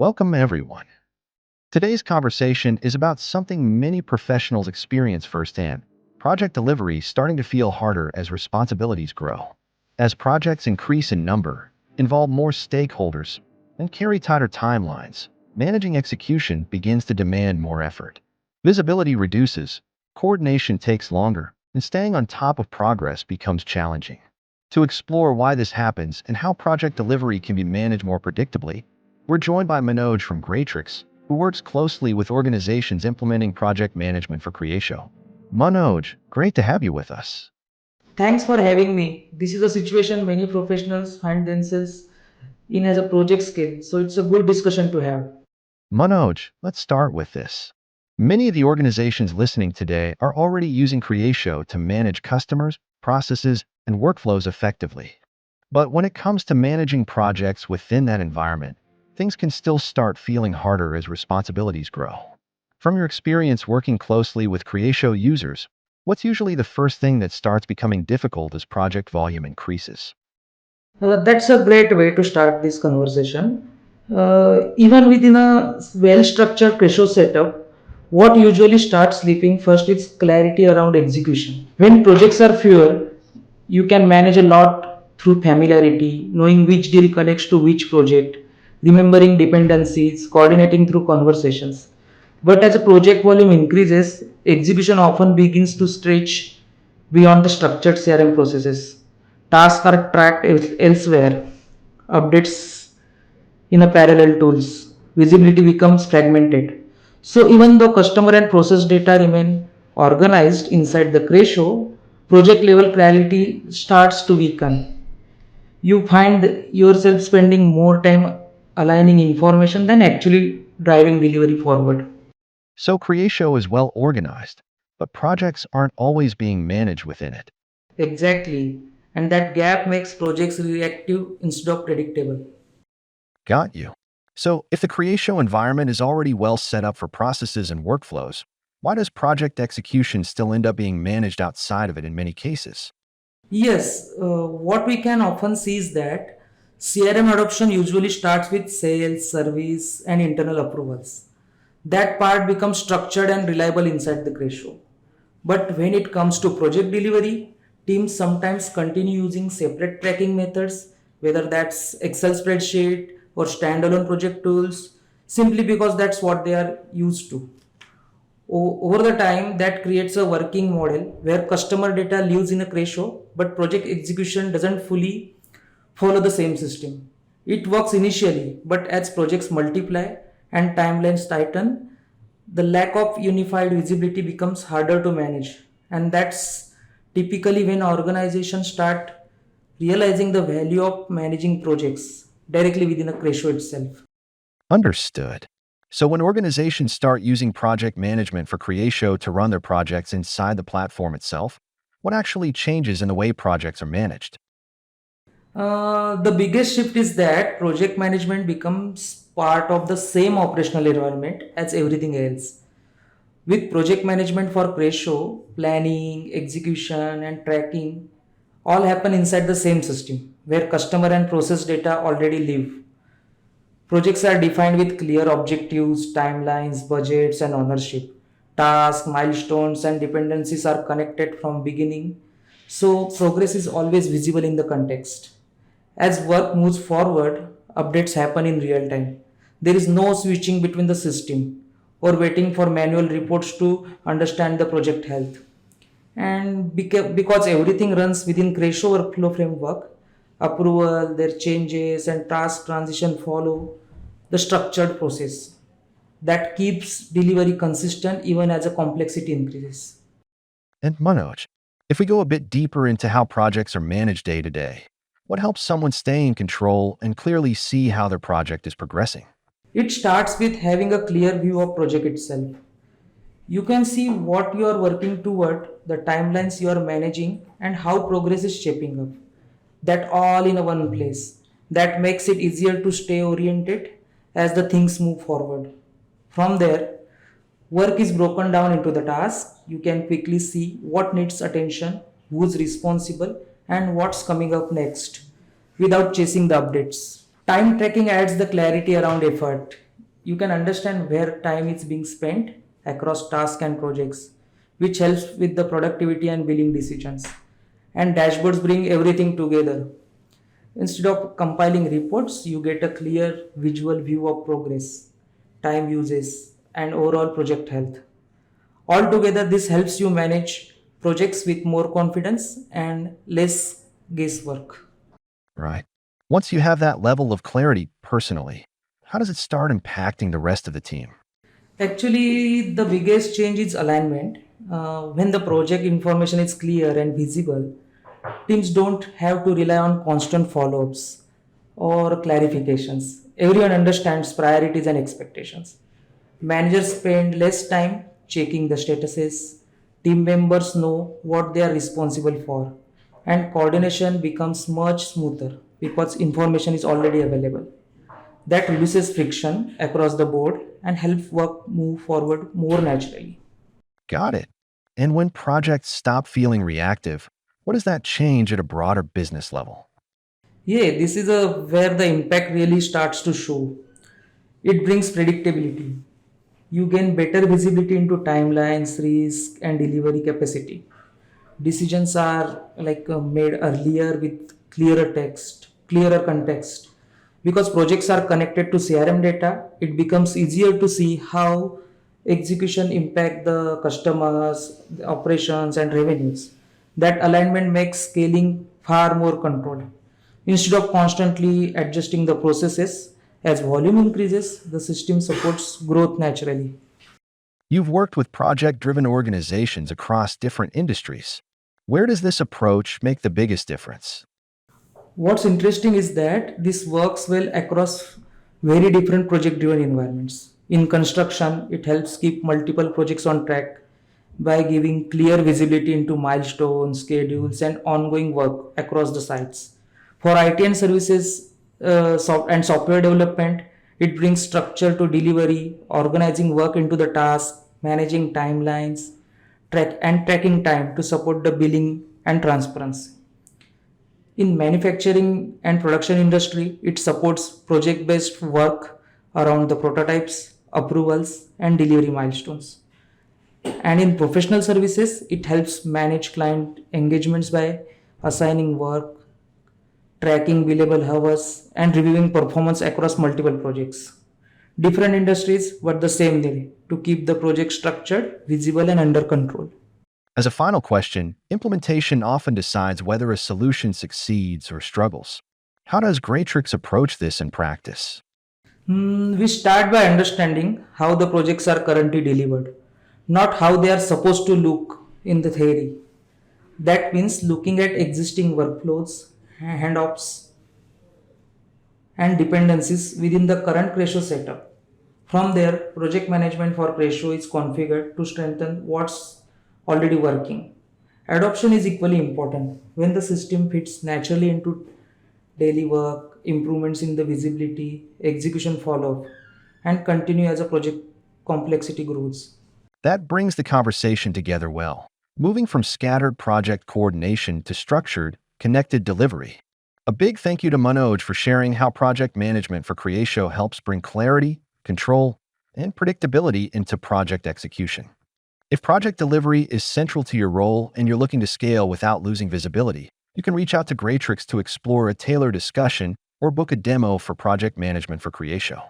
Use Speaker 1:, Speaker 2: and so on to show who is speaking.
Speaker 1: Welcome, everyone. Today's conversation is about something many professionals experience firsthand: project delivery starting to feel harder as responsibilities grow. As projects increase in number, involve more stakeholders, and carry tighter timelines, managing execution begins to demand more effort. Visibility reduces, coordination takes longer, and staying on top of progress becomes challenging. To explore why this happens and how project delivery can be managed more predictably, we're joined by Manoj from Graytrix, who works closely with organizations implementing project management for Creatio. Manoj, great to have you with us.
Speaker 2: Thanks for having me. This is a situation many professionals find themselves in as a project scale, so it's a good discussion to have.
Speaker 1: Manoj, let's start with this. Many of the organizations listening today are already using Creatio to manage customers, processes, and workflows effectively. But when it comes to managing projects within that environment, things can still start feeling harder as responsibilities grow. From your experience working closely with Creatio users, what's usually the first thing that starts becoming difficult as project volume increases?
Speaker 2: That's a great way to start this conversation. Even within a well structured Cresho setup, what usually starts sleeping first is clarity around execution. When projects are fewer, you can manage a lot through familiarity, knowing which deal connects to which project, remembering dependencies, coordinating through conversations. But as a project volume increases, execution often begins to stretch beyond the structured CRM processes. Tasks are tracked elsewhere, updates in a parallel tools, visibility becomes fragmented. So even though customer and process data remain organized inside the Cresho, project level clarity starts to weaken. You find yourself spending more time aligning information than actually driving delivery forward.
Speaker 1: So Creatio is well organized, but projects aren't always being managed within it.
Speaker 2: Exactly. And that gap makes projects reactive instead of predictable.
Speaker 1: Got you. So if the Creatio environment is already well set up for processes and workflows, why does project execution still end up being managed outside of it in many cases?
Speaker 2: Yes, what we can often see is that CRM adoption usually starts with sales, service, and internal approvals. That part becomes structured and reliable inside the Cresho. But when it comes to project delivery, teams sometimes continue using separate tracking methods, whether that's Excel spreadsheet or standalone project tools, simply because that's what they are used to. Over the time, that creates a working model where customer data lives in a Cresho, but project execution doesn't fully follow the same system. It works initially, but as projects multiply and timelines tighten, the lack of unified visibility becomes harder to manage. And that's typically when organizations start realizing the value of managing projects directly within a Cresho itself.
Speaker 1: Understood. So when organizations start using project management for Creatio to run their projects inside the platform itself, what actually changes in the way projects are managed?
Speaker 2: The biggest shift is that project management becomes part of the same operational environment as everything else. With project management for Cresho, planning, execution, and tracking all happen inside the same system where customer and process data already live. Projects are defined with clear objectives, timelines, budgets, and ownership. Tasks, milestones, and dependencies are connected from beginning, so progress is always visible in the context. As work moves forward, updates happen in real time. There is no switching between the system or waiting for manual reports to understand the project health. And because everything runs within Cresho workflow framework, approval, their changes, and task transition follow the structured process that keeps delivery consistent even as the complexity increases.
Speaker 1: And Manoj, if we go a bit deeper into how projects are managed day to day, what helps someone stay in control and clearly see how their project is progressing?
Speaker 2: It starts with having a clear view of project itself. You can see what you are working toward, the timelines you are managing, and how progress is shaping up. That all in a one place. That makes it easier to stay oriented as the things move forward. From there, work is broken down into the task. You can quickly see what needs attention, who's responsible, and what's coming up next without chasing the updates. Time tracking adds the clarity around effort. You can understand where time is being spent across tasks and projects, which helps with the productivity and billing decisions. And dashboards bring everything together. Instead of compiling reports, you get a clear visual view of progress, time uses, and overall project health. Altogether, this helps you manage projects with more confidence and less guesswork.
Speaker 1: Right. Once you have that level of clarity personally, how does it start impacting the rest of the team?
Speaker 2: Actually, the biggest change is alignment. When the project information is clear and visible, teams don't have to rely on constant follow ups or clarifications. Everyone understands priorities and expectations. Managers spend less time checking the statuses. Team members know what they are responsible for, and coordination becomes much smoother because information is already available. That reduces friction across the board and helps work move forward more naturally.
Speaker 1: Got it. And when projects stop feeling reactive, what does that change at a broader business level?
Speaker 2: Yeah, this is where the impact really starts to show. It brings predictability. You gain better visibility into timelines, risk, and delivery capacity. Decisions are made earlier with clearer context. Because projects are connected to CRM data, it becomes easier to see how execution impact the customers, the operations, and revenues. That alignment makes scaling far more controlled. Instead of constantly adjusting the processes, as volume increases, the system supports growth naturally.
Speaker 1: You've worked with project driven organizations across different industries. Where does this approach make the biggest difference?
Speaker 2: What's interesting is that this works well across very different project driven environments. In construction, it helps keep multiple projects on track by giving clear visibility into milestones, schedules, and ongoing work across the sites. For IT and services and software development, it brings structure to delivery, organizing work into the task, managing timelines, tracking time to support the billing and transparency. In manufacturing and production industry, it supports project-based work around the prototypes, approvals, and delivery milestones. And in professional services, it helps manage client engagements by assigning work, tracking billable hours, and reviewing performance across multiple projects. Different industries, but the same need to keep the project structured, visible, and under control.
Speaker 1: As a final question, implementation often decides whether a solution succeeds or struggles. How does Graytrix approach this in practice?
Speaker 2: We start by understanding how the projects are currently delivered, not how they are supposed to look in the theory. That means looking at existing workflows, handoffs, and dependencies within the current Cresho setup. From there, project management for Cresho is configured to strengthen what's already working. Adoption is equally important. When the system fits naturally into daily work, improvements in the visibility, execution follow up, and continue as a project complexity grows.
Speaker 1: That brings the conversation together well, moving from scattered project coordination to structured, connected delivery. A big thank you to Manoj for sharing how project management for Creatio helps bring clarity, control, and predictability into project execution. If project delivery is central to your role and you're looking to scale without losing visibility, you can reach out to Graytrix to explore a tailored discussion or book a demo for project management for Creatio.